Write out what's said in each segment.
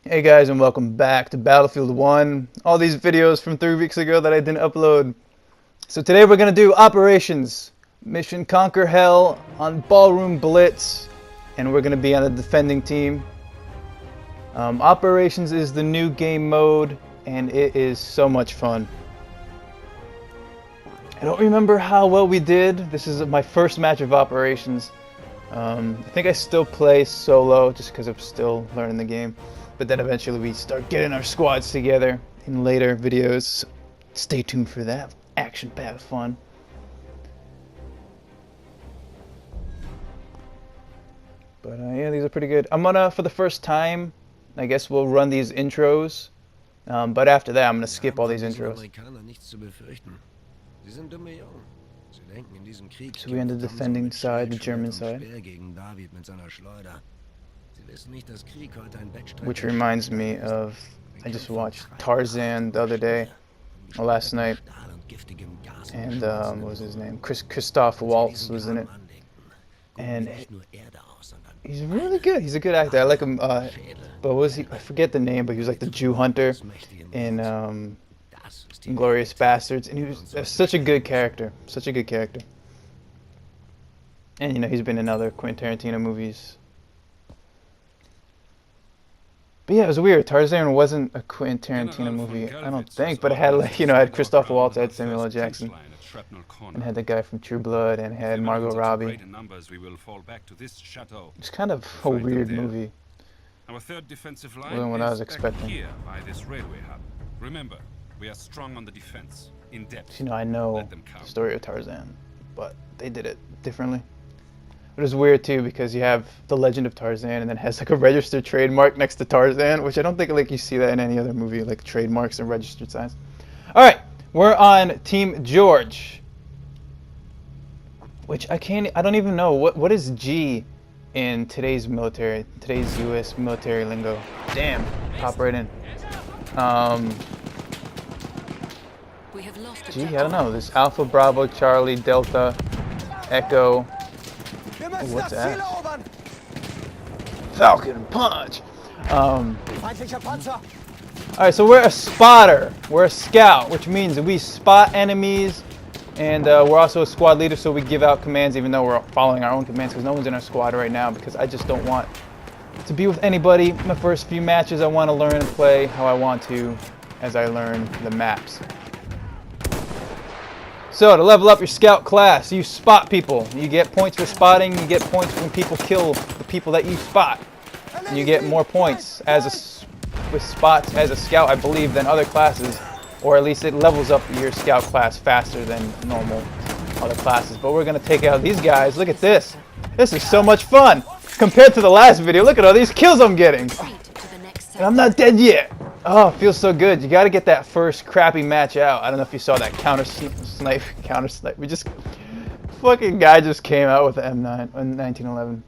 Hey guys, and welcome back to Battlefield 1. All these videos from 3 weeks ago that I didn't upload. So today we're going to do Operations. Mission Conquer Hell on Ballroom Blitz. And we're going to be on the defending team. Operations is the new game mode, and it is so much fun. I don't remember how well we did. This is my first match of Operations. I think I still play solo just because I'm still learning the game. But then eventually we start getting our squads together in later videos. So stay tuned for that action-packed fun. But yeah, these are pretty good. I'm gonna, for the first time, I guess we'll run these intros. But after that, I'm gonna skip all these intros. So we end the defending side, the German side. Which reminds me of, I just watched Tarzan the other day, or last night, and what was his name? Christoph Waltz was in it, and he's really good. He's a good actor. I like him. But what was he? I forget the name, but he was like the Jew hunter in Inglourious Bastards, and he was such a good character. Such a good character. And you know, he's been in other Quentin Tarantino movies. But yeah, it was weird. Tarzan wasn't a Quentin Tarantino movie, I don't think, but it had, like, you know, it had Christoph Waltz, it had Samuel L. Jackson, and had the guy from True Blood, and it had Margot Robbie. It's kind of a weird movie. Our third defensive line More than what I was expecting. here by this railway hub. Remember, we are strong on the defense, in depth. You know, I know the story of Tarzan, but they did it differently. It was weird too because you have the Legend of Tarzan and then it has like a registered trademark next to Tarzan, which I don't think like you see that in any other movie, like trademarks and registered signs. All right, we're on Team George, which I don't even know what is G in today's military, today's U.S. military lingo. Damn, pop right in. G, I don't know. There's Alpha, Bravo, Charlie, Delta, Echo. Oh, what's that? Falcon Punch! Alright, so we're a spotter. We're a scout, which means that we spot enemies, and we're also a squad leader, so we give out commands even though we're following our own commands, because no one's in our squad right now, because I just don't want to be with anybody. My first few matches, I want to learn and play how I want to as I learn the maps. So, to level up your scout class, you spot people. You get points for spotting, you get points when people kill the people that you spot. And you get more points with spots as a scout, I believe, than other classes. Or at least it levels up your scout class faster than normal other classes. But we're going to take out these guys. Look at this. This is so much fun. Compared to the last video, look at all these kills I'm getting. And I'm not dead yet. Oh, it feels so good. You got to get that first crappy match out. I don't know if you saw that counter snipe. We just, fucking guy just came out with the M9 in 1911.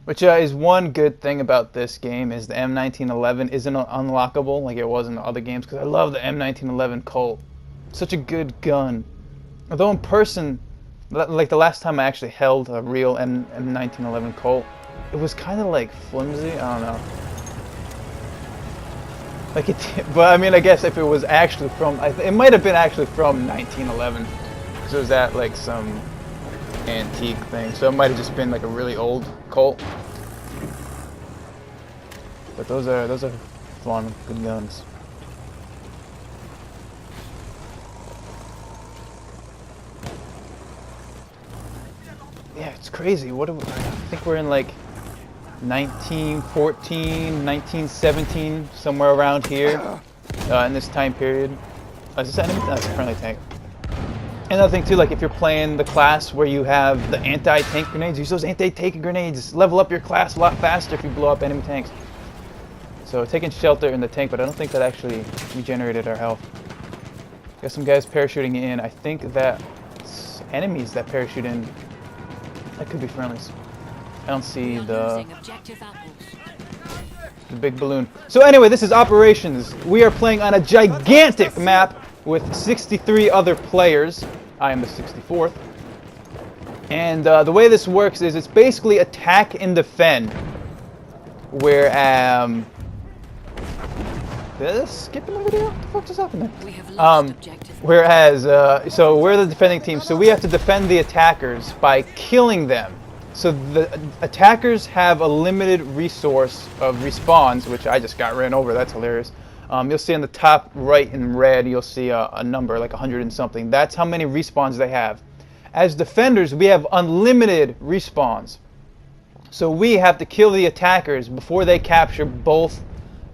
Which is one good thing about this game is the M1911 isn't unlockable like it was in the other games, because I love the M1911 Colt. Such a good gun. Although in person, like the last time I actually held a real M1911 Colt, it was kind of like flimsy. I don't know. Like it, but I mean, I guess if it was actually from, it might have been actually from 1911, because it was at like some antique thing, so it might have just been like a really old Colt. But those are fun, good guns. Yeah, it's crazy. I think we're in like 1914, 1917, somewhere around here, in this time period. Is this enemy? That's a friendly tank. Another thing too, like if you're playing the class where you have the anti-tank grenades, use those anti-tank grenades. Level up your class a lot faster if you blow up enemy tanks. So taking shelter in the tank, but I don't think that actually regenerated our health. Got some guys parachuting in. I think that's enemies that parachute in. That could be friendlies. I don't see the big balloon. So anyway, this is Operations. We are playing on a gigantic map with 63 other players. I am the 64th. And the way this works is it's basically attack and defend. where did I skip in the video? What the fuck just happened there? We have lost objective. Whereas, so we're the defending team, so we have to defend the attackers by killing them. So the attackers have a limited resource of respawns, which I just got ran over. That's hilarious. You'll see on the top right in red, you'll see a number like 100 and something. That's how many respawns they have. As defenders, we have unlimited respawns. So we have to kill the attackers before they capture both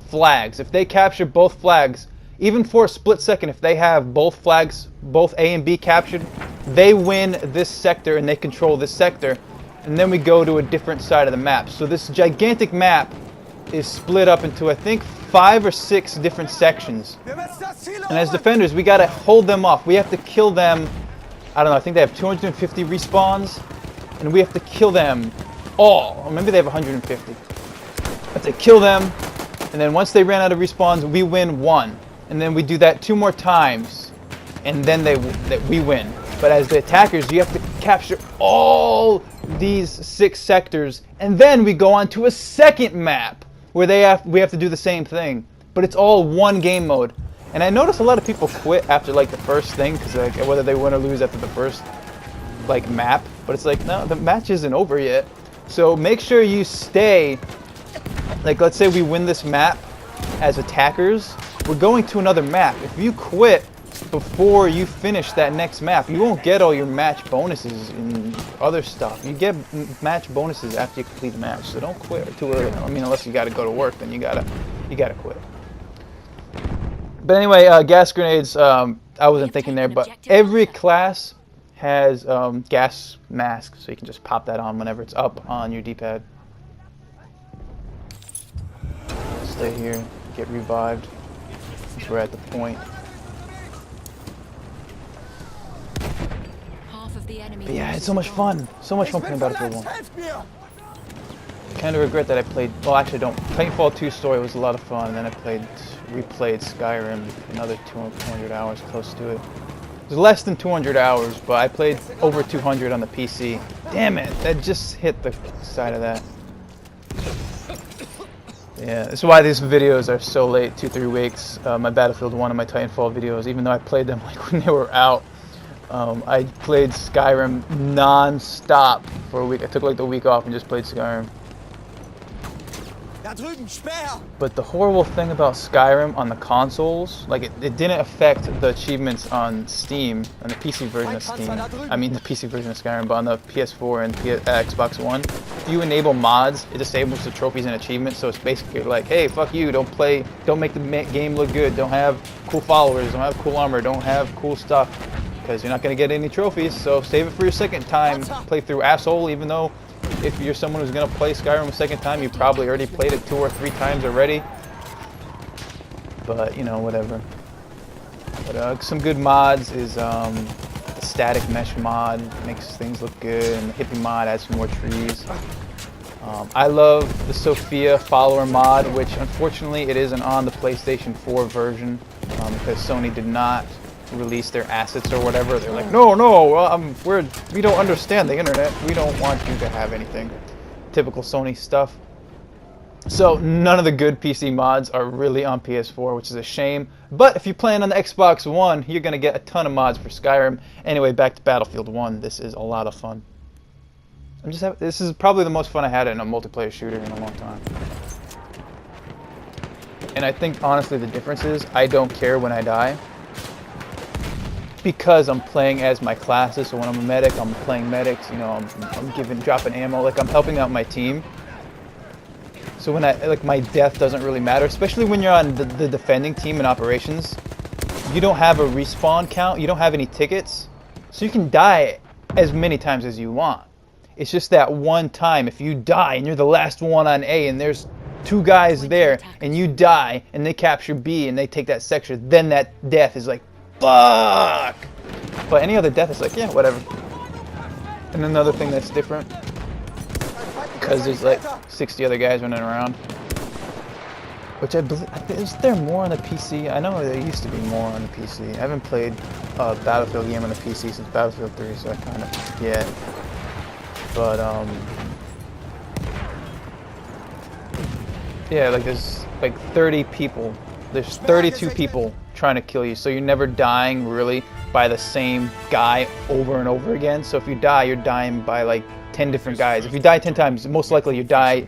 flags. If they capture both flags, even for a split second, if they have both flags, both A and B captured, they win this sector and they control this sector. And then we go to a different side of the map. So this gigantic map is split up into, I think, 5 or 6 different sections. And as defenders, we gotta hold them off. We have to kill them. I don't know, I think they have 250 respawns, and we have to kill them all. Or maybe they have 150. We have to kill them, and then once they ran out of respawns, we win 1. And then we do that 2 more times, and then we win. But as the attackers, you have to capture all these 6 sectors, and then we go on to a second map where we have to do the same thing. But it's all one game mode. And I noticed a lot of people quit after like the first thing, because like whether they win or lose after the first like map. But it's like, no, the match isn't over yet. So make sure you stay. Like, let's say we win this map as attackers, we're going to another map. If you quit before you finish that next map, you won't get all your match bonuses and other stuff. You get match bonuses after you complete the match. So don't quit too early. I mean, unless you got to go to work, then you gotta quit. But anyway, gas grenades, I wasn't thinking there, but every class has gas mask, so you can just pop that on whenever it's up on your D-pad. Stay here, get revived, since we're at the point. But yeah, it's so much fun. So much fun playing Battlefield 1. Kind of regret that I played, well actually don't. Titanfall 2 story was a lot of fun, and then I replayed Skyrim, another 200 hours, close to it. It was less than 200 hours, but I played over 200 on the PC. Damn it, that just hit the side of that. Yeah, that's why these videos are so late, 2-3 weeks. My Battlefield 1 and my Titanfall videos, even though I played them like when they were out. I played Skyrim non-stop for a week. I took like the week off and just played Skyrim. But the horrible thing about Skyrim on the consoles, like it didn't affect the achievements on Steam, on the PC version of Steam. I mean the PC version of Skyrim, but on the PS4 and Xbox One, if you enable mods, it disables the trophies and achievements. So it's basically like, hey, fuck you, don't make the game look good, don't have cool followers, don't have cool armor, don't have cool stuff, because you're not gonna get any trophies. So save it for your second time playthrough, asshole. Even though if you're someone who's going to play Skyrim a second time, you probably already played it 2 or 3 times already. But, you know, whatever. But some good mods is the static mesh mod, makes things look good, and the hippie mod adds some more trees. I love the Sophia follower mod, which unfortunately it isn't on the PlayStation 4 version, because Sony did not release their assets or whatever. They're like, no, we don't understand the internet. We don't want you to have anything. Typical Sony stuff. So none of the good PC mods are really on PS4, which is a shame. But if you're playing on the Xbox One, you're gonna get a ton of mods for Skyrim. Anyway, back to Battlefield 1. This is a lot of fun. This is probably the most fun I had in a multiplayer shooter in a long time. And I think honestly the difference is I don't care when I die, because I'm playing as my classes. So when I'm a medic, I'm playing medics. You know, I'm dropping ammo. Like, I'm helping out my team. So when my death doesn't really matter, especially when you're on the defending team in operations. You don't have a respawn count. You don't have any tickets, so you can die as many times as you want. It's just that one time, if you die and you're the last one on A, and there's 2 guys there, and you die, and they capture B, and they take that sector, then that death is like, fuck! But any other death is like, yeah, whatever. And another thing that's different, because there's like 60 other guys running around, which I believe, is there more on the PC? I know there used to be more on the PC. I haven't played a Battlefield game on the PC since Battlefield 3, so I kind of forget. But Yeah, like there's like 30 people. There's 32 people trying to kill you, so you're never dying really by the same guy over and over again. So if you die, you're dying by like 10 different guys. If you die 10 times, most likely you died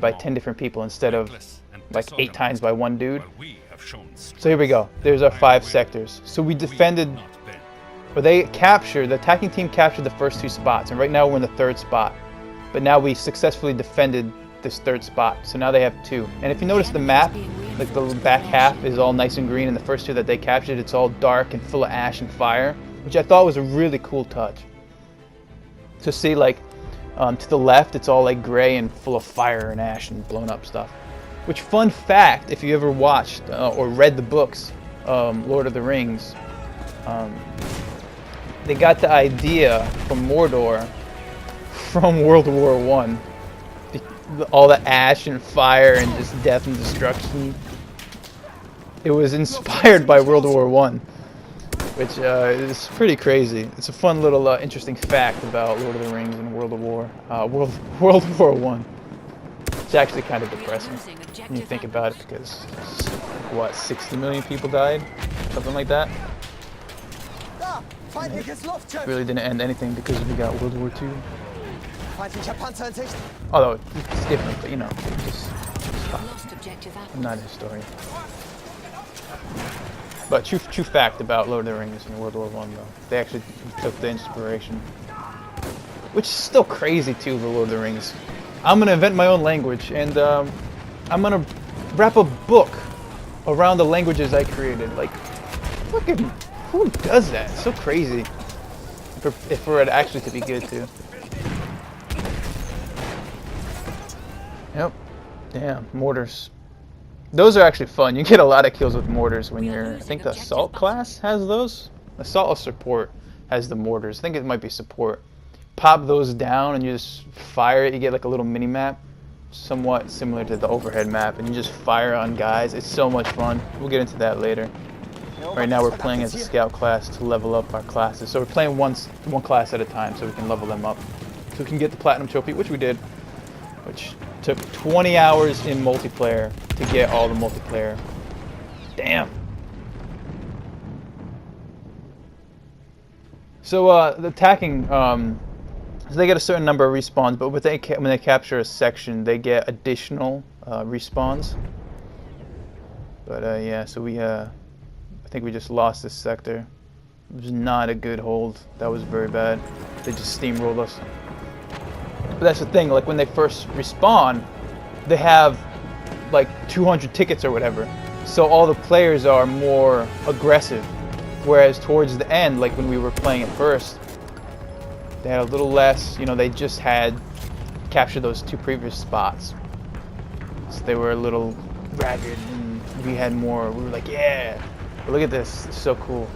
by 10 different people instead of like 8 times by one dude. So here we go. There's our 5 sectors. So we defended, or the attacking team captured the first 2 spots, and right now we're in the 3rd spot. But now we successfully defended this 3rd spot, so now they have 2. And if you notice the map, like the back half is all nice and green, and the first 2 that they captured, it's all dark and full of ash and fire, which I thought was a really cool touch. To see like to the left, it's all like gray and full of fire and ash and blown up stuff. Which, fun fact, if you ever watched or read the books, Lord of the Rings, they got the idea from Mordor from World War I. All the ash and fire and just death and destruction. It was inspired by World War I, which is pretty crazy. It's a fun little interesting fact about Lord of the Rings and World War I. It's actually kind of depressing when you think about it, because what, 60 million people died, something like that. It really didn't end anything because we got World War II. Although it's different, but you know, just I'm not a historian. But true fact about Lord of the Rings and World War I, though, they actually took the inspiration, which is still crazy too. The Lord of the Rings. I'm gonna invent my own language, and I'm gonna wrap a book around the languages I created. Like, fucking, who does that? It's so crazy. For it actually to be good too. Yep. Damn, mortars. Those are actually fun. You get a lot of kills with mortars when you're... I think the assault class has those. Assault or support has the mortars. I think it might be support. Pop those down and you just fire it. You get like a little mini map, somewhat similar to the overhead map, and you just fire on guys. It's so much fun. We'll get into that later. Right now we're playing as a scout class to level up our classes. So we're playing one class at a time so we can level them up. So we can get the platinum trophy, which we did. Which took 20 hours in multiplayer to get all the multiplayer. Damn. So the attacking, so they get a certain number of respawns, but when they capture a section, they get additional respawns. But yeah, so I think we just lost this sector. It was not a good hold. That was very bad. They just steamrolled us. But that's the thing, like when they first respawn, they have like 200 tickets or whatever. So all the players are more aggressive. Whereas towards the end, like when we were playing at first, they had a little less, you know, they just had captured those 2 previous spots. So they were a little ragged and we had more, we were like, yeah, but look at this, it's so cool.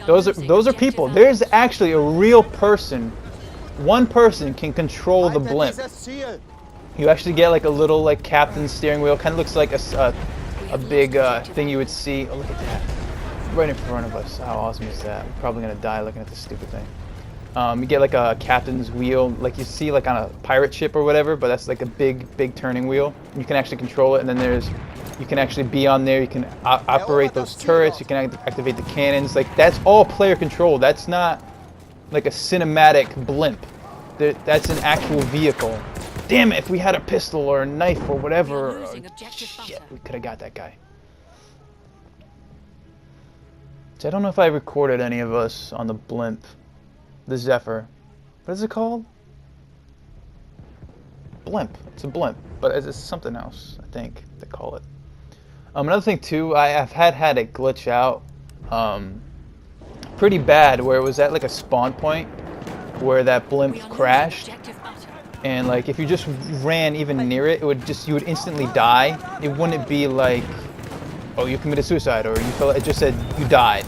Those are people. There's actually a real person. One person can control the blimp. You actually get like a little like captain's steering wheel. Kind of looks like a big thing you would see. Oh, look at that. Right in front of us. How awesome is that? We're probably going to die looking at this stupid thing. You get like a captain's wheel, like you see like on a pirate ship or whatever, but that's like a big turning wheel. You can actually control it, and then you can actually be on there. You can operate those turrets. You can activate the cannons. Like, that's all player control. That's not like a cinematic blimp. That's an actual vehicle. Damn it, if we had a pistol or a knife or whatever, shit, we could have got that guy. So I don't know if I recorded any of us on the blimp. The Zephyr. What is it called? Blimp. It's a blimp, but it's something else, I think they call it. Another thing too, I've had it glitch out pretty bad, where it was at like a spawn point where that blimp crashed, and like if you just ran even near it, you would instantly die. It wouldn't be like, oh, you committed suicide, or you fell. It just said you died.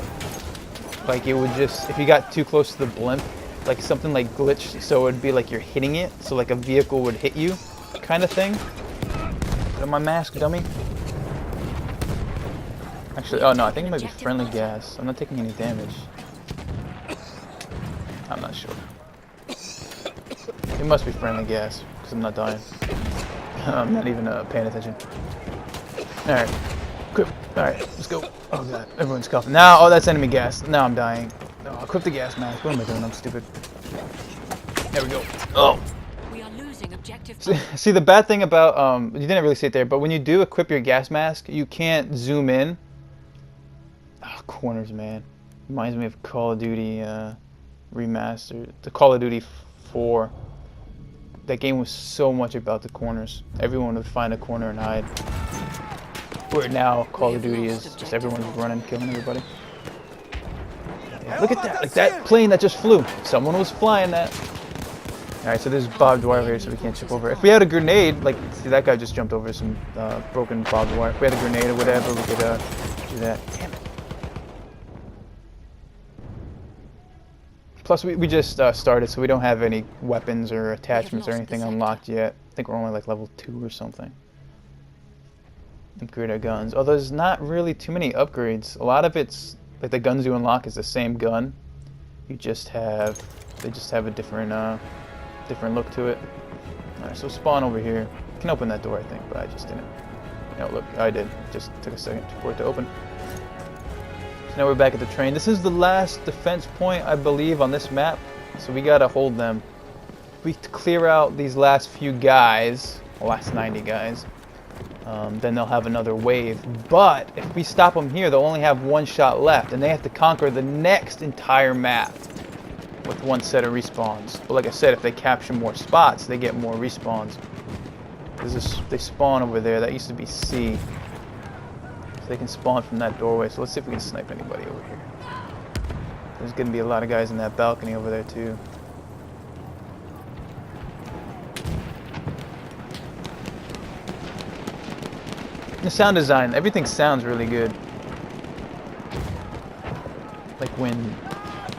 Like, it would just, if you got too close to the blimp, like something like glitched, so it would be like you're hitting it, so like a vehicle would hit you, kind of thing. Put on my mask, dummy. Actually, oh no, I think it might be friendly gas. I'm not taking any damage. I'm not sure. It must be friendly gas, because I'm not dying. I'm not even paying attention. Alright. Equip. Alright, let's go. Oh god, everyone's coughing. Now, oh, that's enemy gas. Now I'm dying. Oh, equip the gas mask. What am I doing? I'm stupid. There we go. Oh! We are losing objective. See, the bad thing about, you didn't really see it there, but when you do equip your gas mask, you can't zoom in. Oh, corners, man. Reminds me of Call of Duty Remastered. The Call of Duty 4. That game was so much about the corners. Everyone would find a corner and hide. Where now Call of Duty is just everyone's running, killing everybody. Look at that! Like that plane that just flew. Someone was flying that. Alright, so there's barbed wire here, so we can't chip over. If we had a grenade, like, see that guy just jumped over some broken barbed wire. If we had a grenade or whatever, we could do that. Damn it. Plus, we just started, so we don't have any weapons or attachments or anything unlocked yet. I think we're only like level 2 or something. Upgrade our guns. Although there's not really too many upgrades. A lot of it's, like the guns you unlock is the same gun. You just have, they just have a different look to it. Alright, so spawn over here. You can open that door, I think, but I just didn't. No, look, I did. Just took a second for it to open. Now we're back at the train. This is the last defense point, I believe, on this map. So we gotta hold them. If we clear out these last few guys, the last 90 guys, then they'll have another wave. But if we stop them here, they'll only have one shot left, and they have to conquer the next entire map with one set of respawns. But like I said, if they capture more spots, they get more respawns. They spawn over there. That used to be C. They can spawn from that doorway, so let's see if we can snipe anybody over here. There's gonna be a lot of guys in that balcony over there too. The sound design, everything sounds really good. Like when,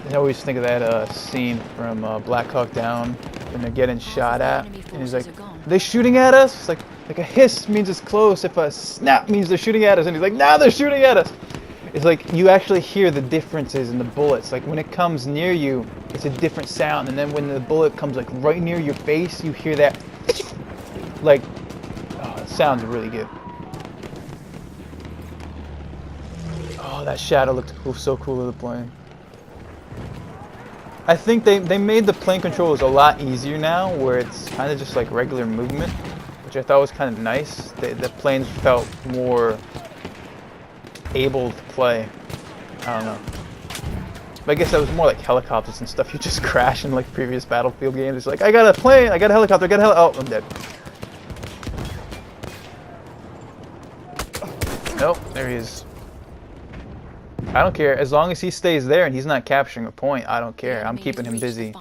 I always think of that scene from Black Hawk Down when they're getting shot at, and he's like, "Are they shooting at us?" It's like a hiss means it's close. If a snap means they're shooting at us, and he's like, "Now they're shooting at us." It's like you actually hear the differences in the bullets. Like when it comes near you, it's a different sound, and then when the bullet comes like right near your face, you hear that. Like, oh, it sounds really good. Oh, that shadow looked cool, so cool of the plane. I think they made the plane controls a lot easier now, where it's kind of just like regular movement, which I thought was kind of nice. The planes felt more able to play. I don't know. But I guess that was more like helicopters and stuff. You just crash in like previous Battlefield games. It's like, I got a plane, I got a helicopter, I got a oh, I'm dead. Nope, there he is. I don't care. As long as he stays there and he's not capturing a point, I don't care. I'm keeping him busy.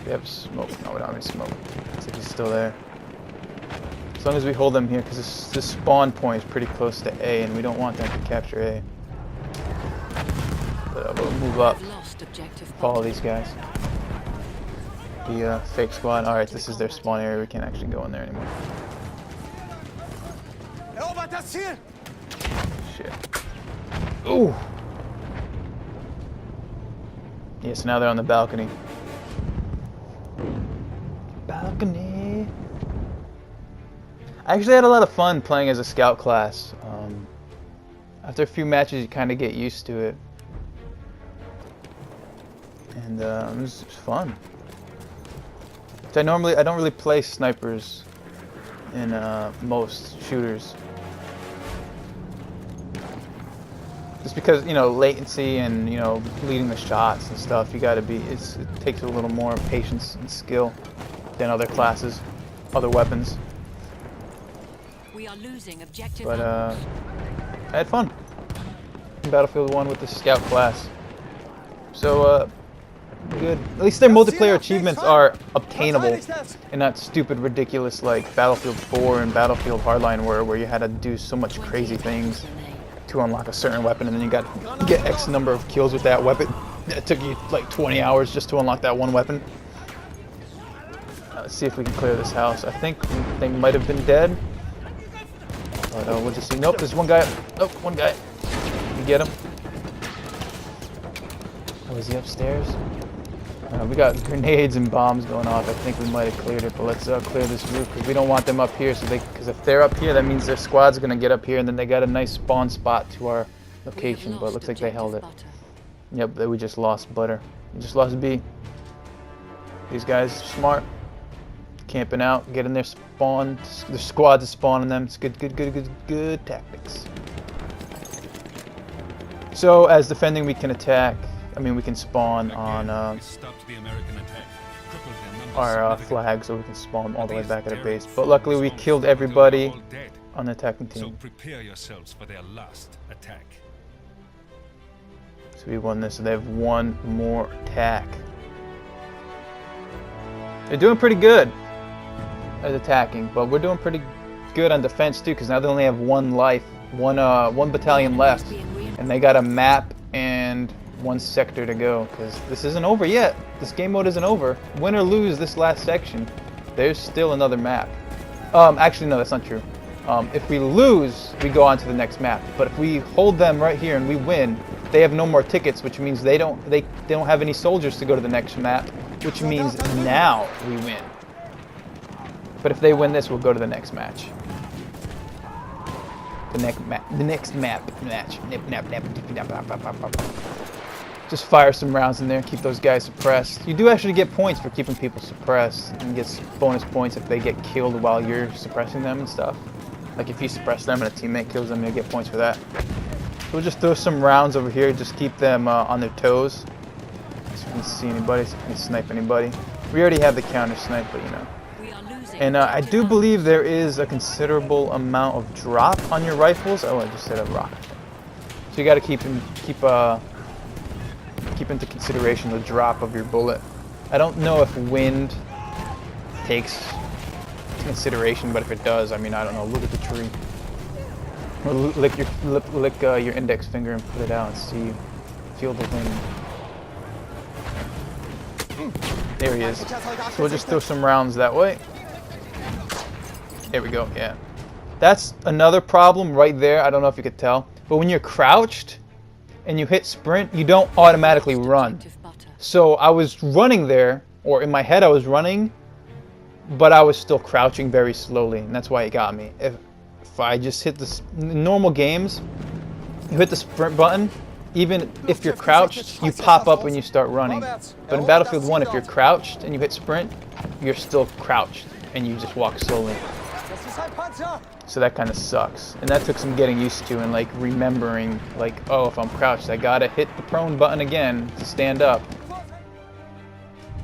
We have smoke. No, we don't have any smoke. Looks like he's still there. As long as we hold them here, because this spawn point is pretty close to A, and we don't want them to capture A. But we'll move up. Follow these guys. The fake squad. Alright, this is their spawn area. We can't actually go in there anymore. Shit. Ooh! Yeah, so now they're on the balcony. Balcony. I actually had a lot of fun playing as a scout class. After a few matches, you kind of get used to it, and it was fun. I don't really play snipers in most shooters, just because, you know, latency and, you know, leading the shots and stuff. You got to be. It takes a little more patience and skill than other classes, other weapons. We are losing objective. But I had fun in Battlefield 1 with the scout class. So good. At least their multiplayer achievements are obtainable and not stupid, ridiculous like Battlefield 4 and Battlefield Hardline were, where you had to do so much crazy things to unlock a certain weapon, and then you got to get X number of kills with that weapon. It took you like 20 hours just to unlock that one weapon. Let's see if we can clear this house. I think they might have been dead. But we'll just see. Nope, there's one guy. Nope, one guy. You get him. Oh, is he upstairs? We got grenades and bombs going off. I think we might have cleared it, but let's clear this roof because we don't want them up here. So because if they're up here, that means their squad's gonna get up here, and then they got a nice spawn spot to our location. But it looks like they held it. Yep, we just lost butter. We just lost B. These guys are smart, camping out, getting their spawn. Their squads is spawning them. It's good tactics. So as defending, we can attack. I mean, we can spawn on our flag, so we can spawn all the way back at our base. But luckily, we killed everybody on the attacking team. So prepare yourselves for their last attack. So we won this, so they have one more attack. They're doing pretty good at attacking, but we're doing pretty good on defense too, because now they only have one life, one battalion left, and they got a map and one sector to go, because this isn't over yet. This game mode isn't over. Win or lose this last section, there's still another map. Actually, no, that's not true. If we lose, we go on to the next map. But if we hold them right here and we win, they have no more tickets, which means they don't have any soldiers to go to the next map, which means now we win. But if they win this, we'll go to the next match. The next match. Just fire some rounds in there, keep those guys suppressed. You do actually get points for keeping people suppressed, and get bonus points if they get killed while you're suppressing them and stuff. Like if you suppress them and a teammate kills them, you'll get points for that. So we'll just throw some rounds over here, just keep them on their toes. So we can see anybody, so we can snipe anybody. We already have the counter snipe, but you know. And I do believe there is a considerable amount of drop on your rifles. Oh, I just said a rock. So you got to keep into consideration the drop of your bullet. I don't know if wind takes consideration, but if it does, I mean, I don't know. Look at the tree. Or lick your index finger and put it out and see, feel the wind. There he is. So we'll just throw some rounds that way. There we go, yeah. That's another problem right there. I don't know if you could tell. But when you're crouched and you hit sprint, you don't automatically run. So I was running there, or in my head I was running, but I was still crouching very slowly, and that's why it got me. If I just hit this, in normal games, you hit the sprint button, even if you're crouched, you pop up when you start running. But in Battlefield 1, if you're crouched and you hit sprint, you're still crouched, and you just walk slowly. So that kind of sucks, and that took some getting used to, and like remembering, like, oh, if I'm crouched, I gotta hit the prone button again to stand up.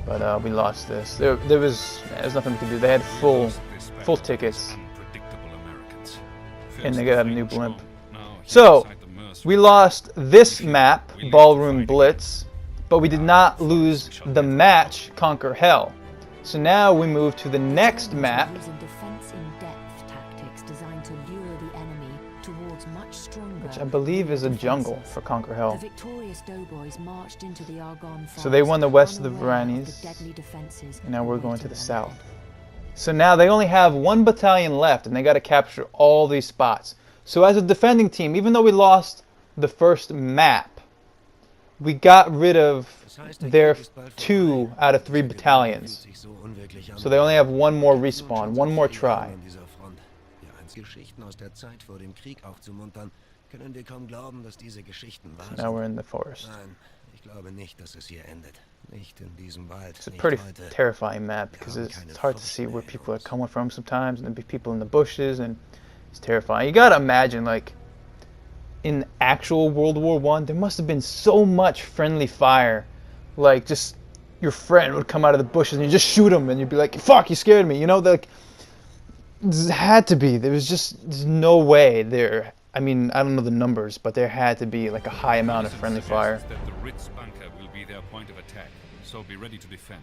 But we lost this. There's nothing we could do. They had full tickets, and they got a new blimp. So we lost this map, Ballroom Blitz, but we did not lose the match, Conquer Hell. So now we move to the next map, which I believe is a jungle for Conquer Hell. So they won the west of the Varanis, and now we're going to the south. So now they only have one battalion left, and they got to capture all these spots. So as a defending team, even though we lost the first map, we got rid of their 2 out of 3 battalions. So they only have one more respawn, one more try. Now we're in the forest. It's a pretty terrifying map because it's hard to see where people are coming from sometimes, and there'll be people in the bushes, and it's terrifying. You gotta imagine, like, in actual World War I, there must have been so much friendly fire. Like, just your friend would come out of the bushes and you just shoot him, and you'd be like, "Fuck, you scared me," you know? Like, there had to be. There's no way there. I mean, I don't know the numbers, but there had to be like a high amount of friendly fire. That the Ritz bunker will be their point of attack, so be ready to defend.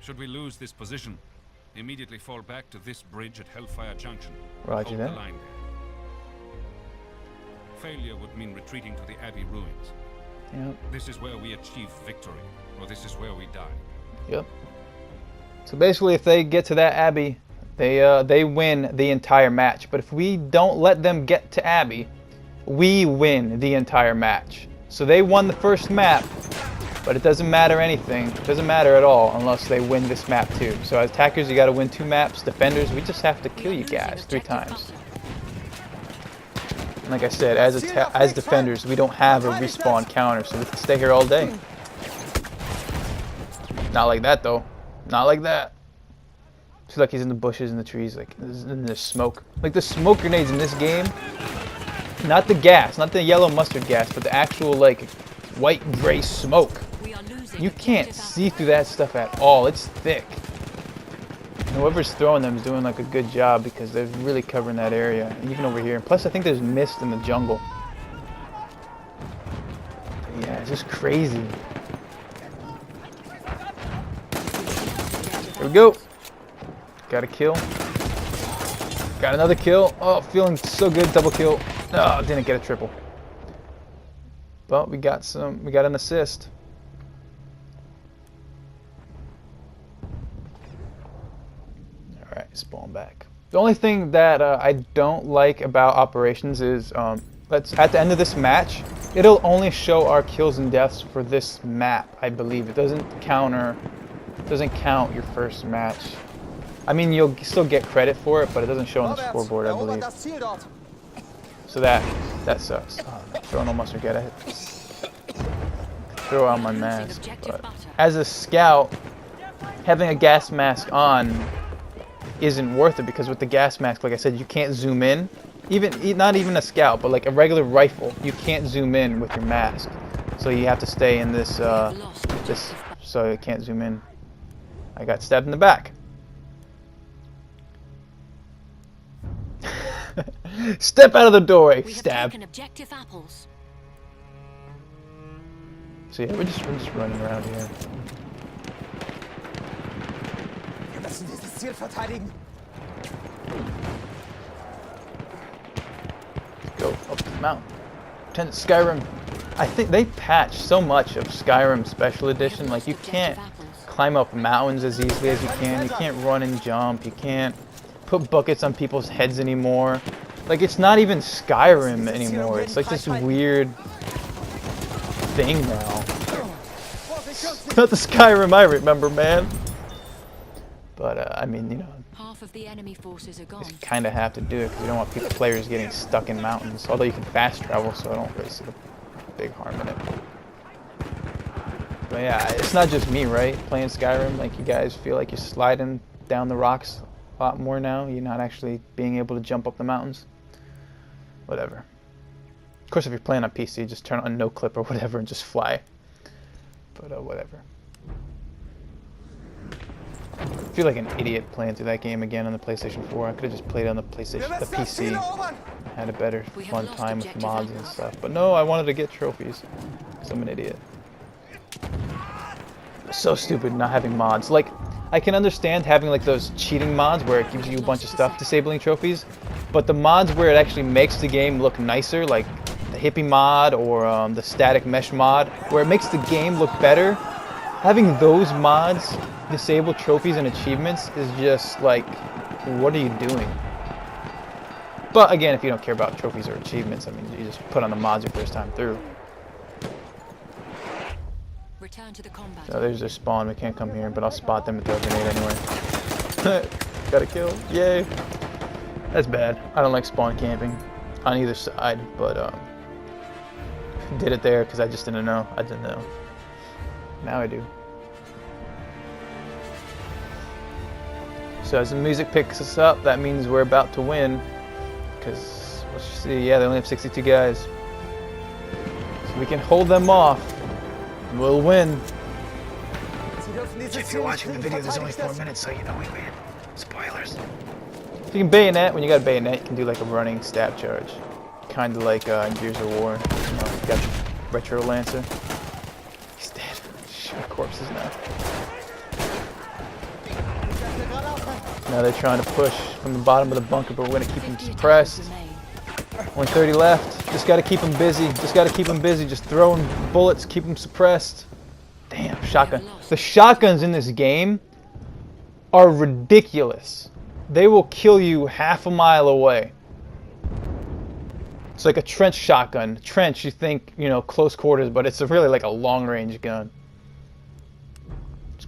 Should we lose this position, immediately fall back to this bridge at Hellfire Junction. Roger Hold that. the line there. Failure would mean retreating to the Abbey ruins. Yep. This is where we achieve victory, or this is where we die. Yep. So basically, if they get to that Abbey, they win the entire match. But if we don't let them get to Abbey, we win the entire match. So they won the first map, But it doesn't matter anything. It doesn't matter at all unless they win this map too. So as attackers, you got to win 2 maps. Defenders, we just have to kill you guys 3 times. And like I said, as defenders, we don't have a respawn counter, so we can stay here all day. Not like that though. Not like that. See, like he's in the bushes and the trees, like in the smoke. Like the smoke grenades in this game, not the gas, not the yellow mustard gas, but the actual like white gray smoke. You can't see through that stuff at all. It's thick. And whoever's throwing them is doing like a good job because they're really covering that area, and even over here. And plus, I think there's mist in the jungle. Yeah, it's just crazy. Here we go. Got a kill. Got another kill. Oh, feeling so good. Double kill. Oh, didn't get a triple. But we got an assist. Alright, spawn back. The only thing that I don't like about operations is at the end of this match, it'll only show our kills and deaths for this map, I believe. It doesn't count your first match. I mean, you'll still get credit for it, but it doesn't show on the scoreboard, I believe. So that sucks. Oh, throwing almost forget it. Throw out my mask. But as a scout, having a gas mask on isn't worth it because with the gas mask, like I said, you can't zoom in. Not even a scout, but like a regular rifle, you can't zoom in with your mask. So you have to stay in this so you can't zoom in. I got stabbed in the back. Step out of the doorway. Stab. Objective apples. So yeah, we're just running around here. Go up the mountain. Lieutenant Skyrim. I think they patched so much of Skyrim Special Edition. Like you can't climb up mountains as easily as you can. You can't run and jump. You can't put buckets on people's heads anymore. Like it's not even Skyrim anymore. It's like this weird thing now. It's not the Skyrim I remember, man. But I mean, you know, half of the enemy forces are gone. You kind of have to do it because you don't want players getting stuck in mountains. Although you can fast travel, so I don't really see the big harm in it. But yeah, it's not just me, right? Playing Skyrim, like you guys feel like you're sliding down the rocks a lot more now. You're not actually being able to jump up the mountains. Whatever. Of course, if you're playing on PC, just turn on no clip or whatever and just fly. But whatever. I feel like an idiot playing through that game again on the PlayStation 4. I could have just played on the PC. Had a better fun time with mods and stuff. But no, I wanted to get trophies. Because I'm an idiot. So stupid not having mods. Like, I can understand having like those cheating mods where it gives you a bunch of stuff disabling trophies. But the mods where it actually makes the game look nicer, like the hippie mod or the static mesh mod, where it makes the game look better, having those mods disable trophies and achievements is just like, what are you doing? But again, if you don't care about trophies or achievements, I mean, you just put on the mods your first time through. Return to the combat. So there's their spawn. We can't come here, but I'll spot them with their grenade anyway. Got a kill. Yay. That's bad. I don't like spawn camping on either side, but did it there because I just didn't know. I didn't know. Now I do. So as the music picks us up, that means we're about to win. Because, let's see, yeah, they only have 62 guys. So we can hold them off. And we'll win. If you're watching the video, there's only 4 minutes, so you know we win. Spoilers. If you can bayonet, when you got a bayonet, you can do like a running stab charge. Kind of like in Gears of War. You know, you got Retro Lancer. He's dead. Shoot corpses now. Now they're trying to push from the bottom of the bunker, but we're going to keep them suppressed. Only 30 left. Just got to keep them busy. Just throwing bullets, keep them suppressed. Damn, shotgun. The shotguns in this game are ridiculous. They will kill you half a mile away. It's like a trench shotgun. Trench, you think, you know, close quarters, but it's really like a long-range gun.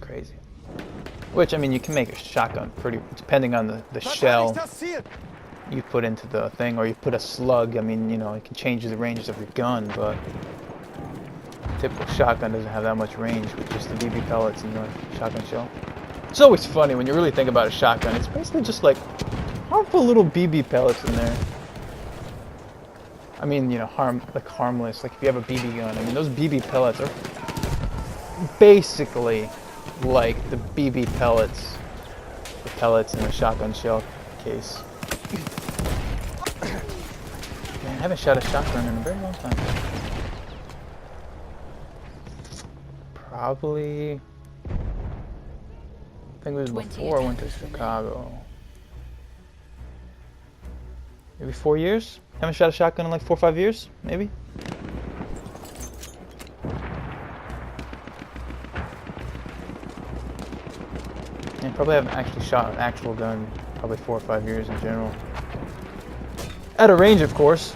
crazy. Which, I mean, you can make a shotgun pretty, depending on the shell you put into the thing, or you put a slug. I mean, you know, it can change the ranges of your gun, but typical shotgun doesn't have that much range with just the BB pellets and the shotgun shell. It's always funny when you really think about a shotgun. It's basically just like harmful little BB pellets in there. I mean, you know, harmless. Like if you have a BB gun, I mean, those BB pellets are basically like the BB pellets, the pellets in a shotgun shell case. Man, I haven't shot a shotgun in a very long time. Probably, I think it was before I went to Chicago. Maybe 4 years? Haven't shot a shotgun in like 4 or 5 years, maybe? And probably haven't actually shot an actual gun probably 4 or 5 years in general. At a range, of course.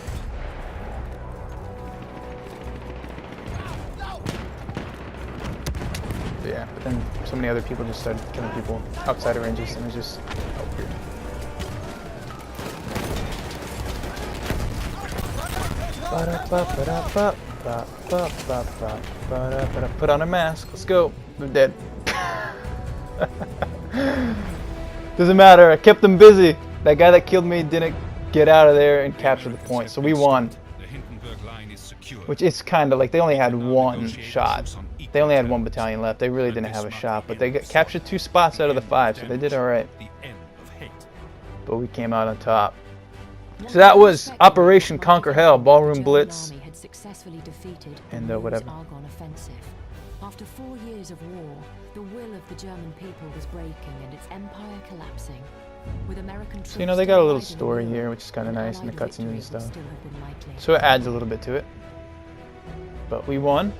Yeah, but then so many other people just started killing people outside of ranges, and it was just weird. Put on a mask. Let's go. They're dead. Doesn't matter. I kept them busy. That guy that killed me didn't get out of there and capture the point, so we won. Which is kind of like they only had one shot. They only had one battalion left. They really didn't have a shot, but they captured 2 spots out of the 5, so they did all right. But we came out on top. So that was Operation Conquer Hell, Ballroom Blitz, and whatever. After 4 years of war, the will of the German people was breaking and its empire collapsing. With American troops, so you know, they got a little story here, which is kind of nice, in the cutscenes and stuff. So it adds a little bit to it. But we won.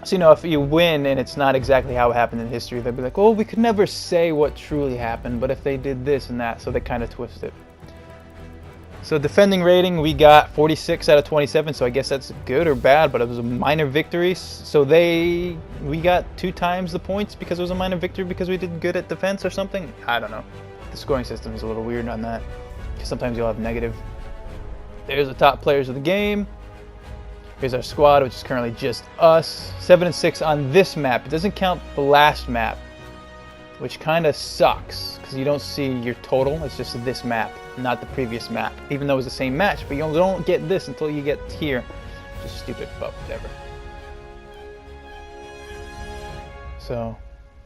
So you know, if you win and it's not exactly how it happened in history, they'll be like, "Oh, we could never say what truly happened, but if they did this and that," so they kind of twist it. So defending rating, we got 46 out of 27, so I guess that's good or bad, but it was a minor victory. So we got 2 times the points because it was a minor victory because we did good at defense or something. I don't know. The scoring system is a little weird on that, because sometimes you'll have negative. There's the top players of the game. Here's our squad, which is currently just us. 7 and 6 on this map. It doesn't count the last map, which kind of sucks, because you don't see your total. It's just this map, not the previous map. Even though it's the same match, but you don't get this until you get here. Just stupid, but whatever. So,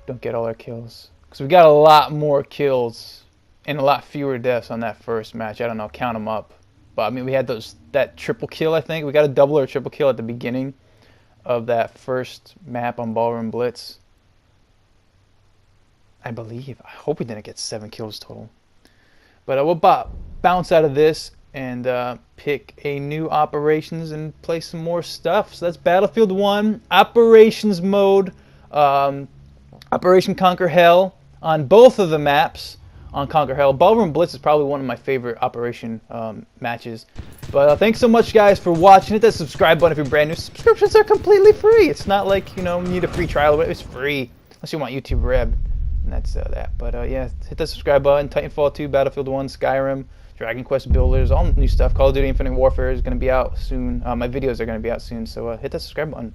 don't get all our kills. Because we got a lot more kills and a lot fewer deaths on that first match. I don't know, count them up. But I mean, we had that triple kill, I think. We got a double or a triple kill at the beginning of that first map on Ballroom Blitz. I believe. I hope we didn't get 7 kills total. But we'll bounce out of this and pick a new operations and play some more stuff. So that's Battlefield 1, operations mode, Operation Conquer Hell on both of the maps on Conquer Hell. Ballroom Blitz is probably one of my favorite operation matches. But thanks so much, guys, for watching. Hit that subscribe button if you're brand new. Subscriptions are completely free. It's not like, you know, you need a free trial, but it's free unless you want YouTube Red. And that's that. But yeah, hit the subscribe button. Titanfall 2, Battlefield 1, Skyrim, Dragon Quest Builders, all new stuff. Call of Duty Infinite Warfare is going to be out soon. My videos are going to be out soon, so hit that subscribe button.